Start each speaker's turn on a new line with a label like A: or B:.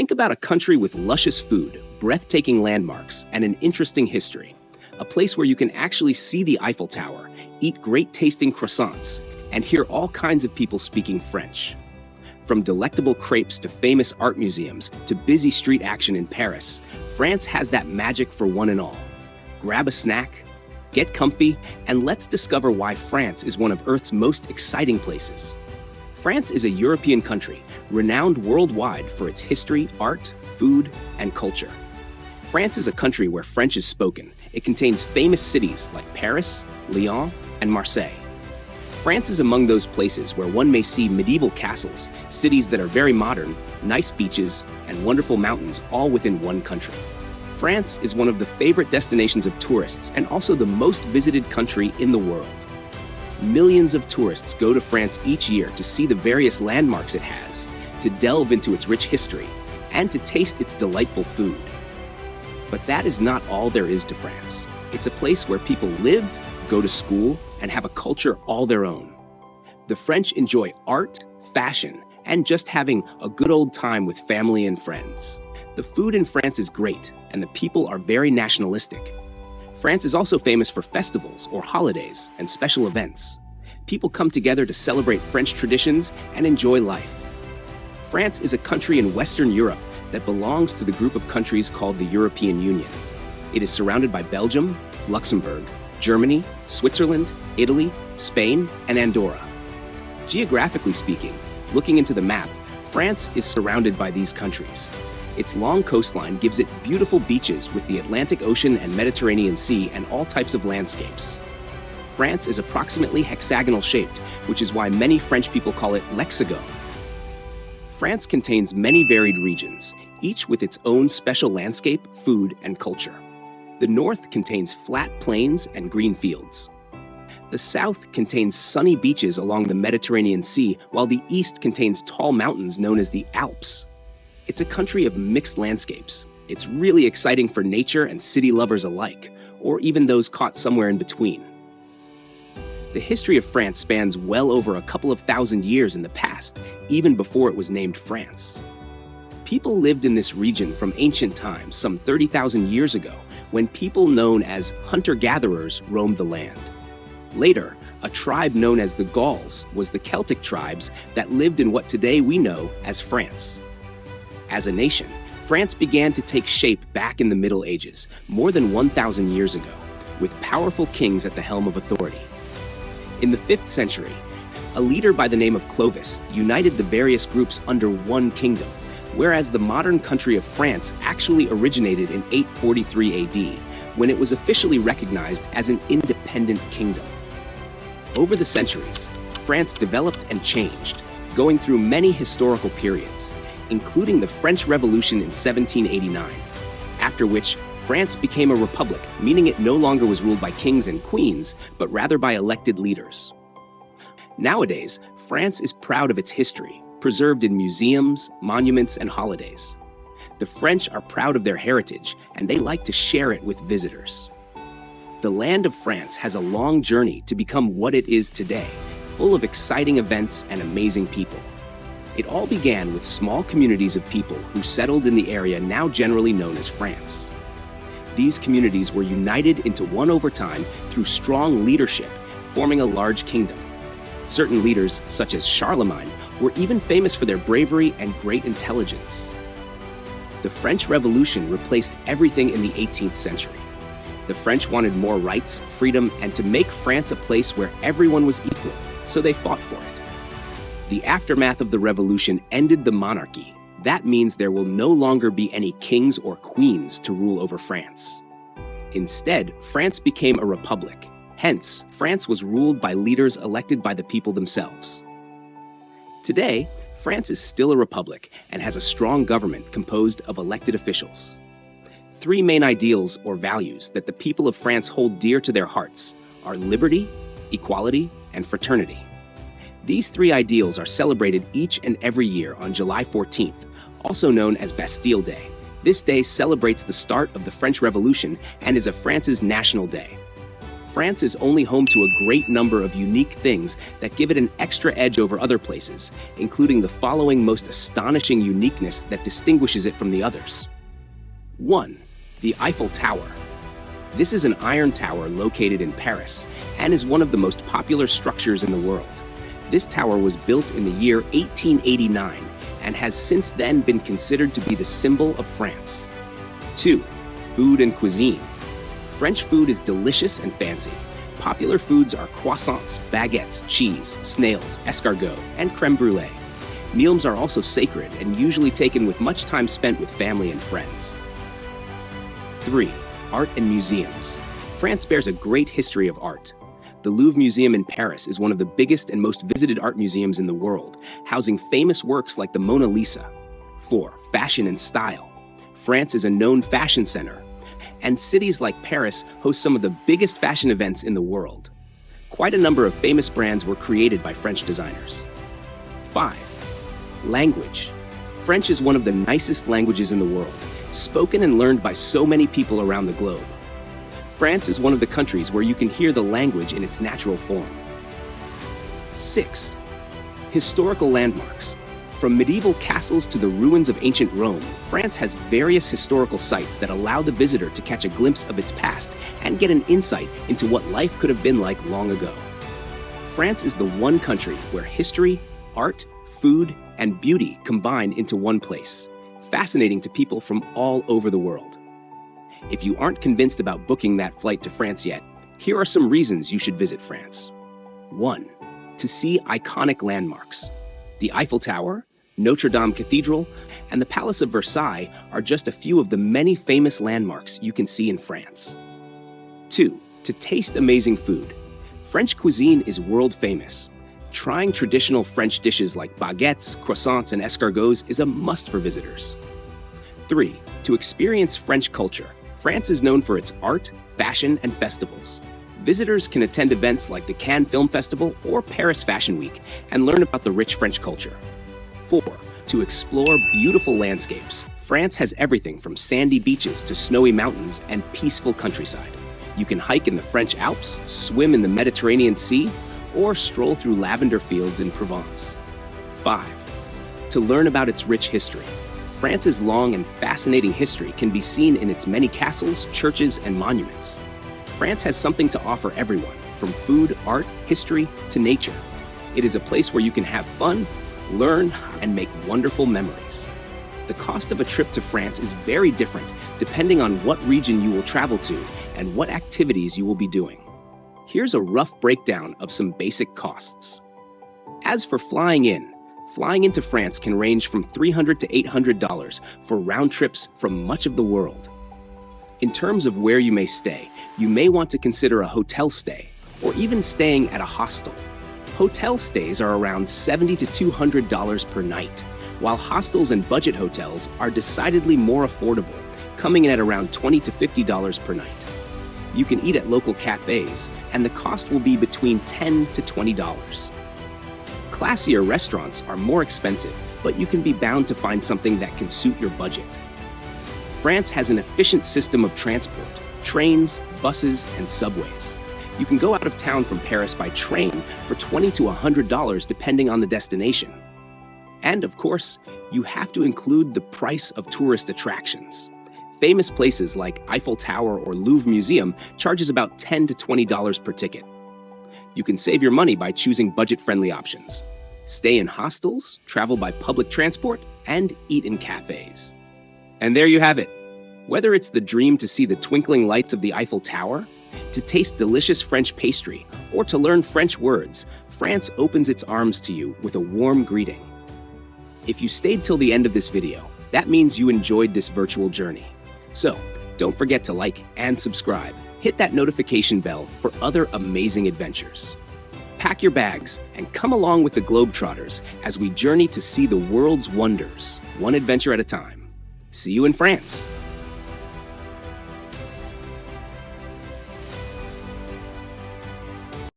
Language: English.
A: Think about a country with luscious food, breathtaking landmarks, and an interesting history. A place where you can actually see the Eiffel Tower, eat great-tasting croissants, and hear all kinds of people speaking French. From delectable crepes to famous art museums to busy street action in Paris, France has that magic for one and all. Grab a snack, get comfy, and let's discover why France is one of Earth's most exciting places. France is a European country, renowned worldwide for its history, art, food, and culture. France is a country where French is spoken. It contains famous cities like Paris, Lyon, and Marseille. France is among those places where one may see medieval castles, cities that are very modern, nice beaches, and wonderful mountains all within one country. France is one of the favorite destinations of tourists and also the most visited country in the world. Millions of tourists go to France each year to see the various landmarks it has, to delve into its rich history, and to taste its delightful food. But that is not all there is to France. It's a place where people live, go to school, and have a culture all their own. The French enjoy art, fashion, and just having a good old time with family and friends. The food in France is great, and the people are very nationalistic. France is also famous for festivals or holidays and special events. People come together to celebrate French traditions and enjoy life. France is a country in Western Europe that belongs to the group of countries called the European Union. It is surrounded by Belgium, Luxembourg, Germany, Switzerland, Italy, Spain, and Andorra. Geographically speaking, looking into the map, France is surrounded by these countries. Its long coastline gives it beautiful beaches with the Atlantic Ocean and Mediterranean Sea and all types of landscapes. France is approximately hexagonal shaped, which is why many French people call it l'Hexagone. France contains many varied regions, each with its own special landscape, food, and culture. The north contains flat plains and green fields. The south contains sunny beaches along the Mediterranean Sea, while the east contains tall mountains known as the Alps. It's a country of mixed landscapes. It's really exciting for nature and city lovers alike, or even those caught somewhere in between. The history of France spans well over a couple of thousand years in the past, even before it was named France. People lived in this region from ancient times, some 30,000 years ago, when people known as hunter-gatherers roamed the land. Later, a tribe known as the Gauls was the Celtic tribes that lived in what today we know as France. As a nation, France began to take shape back in the Middle Ages, more than 1,000 years ago, with powerful kings at the helm of authority. In the 5th century, a leader by the name of Clovis united the various groups under one kingdom, whereas the modern country of France actually originated in 843 AD, when it was officially recognized as an independent kingdom. Over the centuries, France developed and changed, going through many historical periods, including the French Revolution in 1789, after which France became a republic, meaning it no longer was ruled by kings and queens, but rather by elected leaders. Nowadays, France is proud of its history, preserved in museums, monuments, and holidays. The French are proud of their heritage, and they like to share it with visitors. The land of France has a long journey to become what it is today, full of exciting events and amazing people. It all began with small communities of people who settled in the area now generally known as France. These communities were united into one over time through strong leadership, forming a large kingdom. Certain leaders, such as Charlemagne, were even famous for their bravery and great intelligence. The French Revolution replaced everything in the 18th century. The French wanted more rights, freedom, and to make France a place where everyone was equal, so they fought for it. The aftermath of the revolution ended the monarchy. That means there will no longer be any kings or queens to rule over France. Instead, France became a republic. Hence, France was ruled by leaders elected by the people themselves. Today, France is still a republic and has a strong government composed of elected officials. Three main ideals or values that the people of France hold dear to their hearts are liberty, equality, and fraternity. These three ideals are celebrated each and every year on July 14th, also known as Bastille Day. This day celebrates the start of the French Revolution and is France's national day. France is only home to a great number of unique things that give it an extra edge over other places, including the following most astonishing uniqueness that distinguishes it from the others. 1. The Eiffel Tower. This is an iron tower located in Paris and is one of the most popular structures in the world. This tower was built in the year 1889 and has since then been considered to be the symbol of France. 2. Food and cuisine. French food is delicious and fancy. Popular foods are croissants, baguettes, cheese, snails, escargot, and crème brûlée. Meals are also sacred and usually taken with much time spent with family and friends. 3. Art and museums. France bears a great history of art. The Louvre Museum in Paris is one of the biggest and most visited art museums in the world, housing famous works like the Mona Lisa. 4. Fashion and style. France is a known fashion center, and cities like Paris host some of the biggest fashion events in the world. Quite a number of famous brands were created by French designers. 5. Language. French is one of the nicest languages in the world, spoken and learned by so many people around the globe. France is one of the countries where you can hear the language in its natural form. 6. Historical landmarks. From medieval castles to the ruins of ancient Rome, France has various historical sites that allow the visitor to catch a glimpse of its past and get an insight into what life could have been like long ago. France is the one country where history, art, food, and beauty combine into one place, fascinating to people from all over the world. If you aren't convinced about booking that flight to France yet, here are some reasons you should visit France. 1. To see iconic landmarks. The Eiffel Tower, Notre Dame Cathedral, and the Palace of Versailles are just a few of the many famous landmarks you can see in France. 2. To taste amazing food. French cuisine is world famous. Trying traditional French dishes like baguettes, croissants, and escargots is a must for visitors. 3. To experience French culture. France is known for its art, fashion, and festivals. Visitors can attend events like the Cannes Film Festival or Paris Fashion Week and learn about the rich French culture. 4. To explore beautiful landscapes. France has everything from sandy beaches to snowy mountains and peaceful countryside. You can hike in the French Alps, swim in the Mediterranean Sea, or stroll through lavender fields in Provence. 5. To learn about its rich history. France's long and fascinating history can be seen in its many castles, churches, and monuments. France has something to offer everyone, from food, art, history, to nature. It is a place where you can have fun, learn, and make wonderful memories. The cost of a trip to France is very different depending on what region you will travel to and what activities you will be doing. Here's a rough breakdown of some basic costs. As for flying into France can range from $300 to $800 for round trips from much of the world. In terms of where you may stay, you may want to consider a hotel stay or even staying at a hostel. Hotel stays are around $70 to $200 per night, while hostels and budget hotels are decidedly more affordable, coming in at around $20 to $50 per night. You can eat at local cafes, and the cost will be between $10 to $20. Classier restaurants are more expensive, but you can be bound to find something that can suit your budget. France has an efficient system of transport: trains, buses, and subways. You can go out of town from Paris by train for $20 to $100 depending on the destination. And of course, you have to include the price of tourist attractions. Famous places like Eiffel Tower or Louvre Museum charges about $10 to $20 per ticket. You can save your money by choosing budget-friendly options. Stay in hostels, travel by public transport, and eat in cafes. And there you have it. Whether it's the dream to see the twinkling lights of the Eiffel Tower, to taste delicious French pastry, or to learn French words, France opens its arms to you with a warm greeting. If you stayed till the end of this video, that means you enjoyed this virtual journey. So, don't forget to like and subscribe. Hit that notification bell for other amazing adventures. Pack your bags and come along with the Globetrotters as we journey to see the world's wonders, one adventure at a time. See you in France!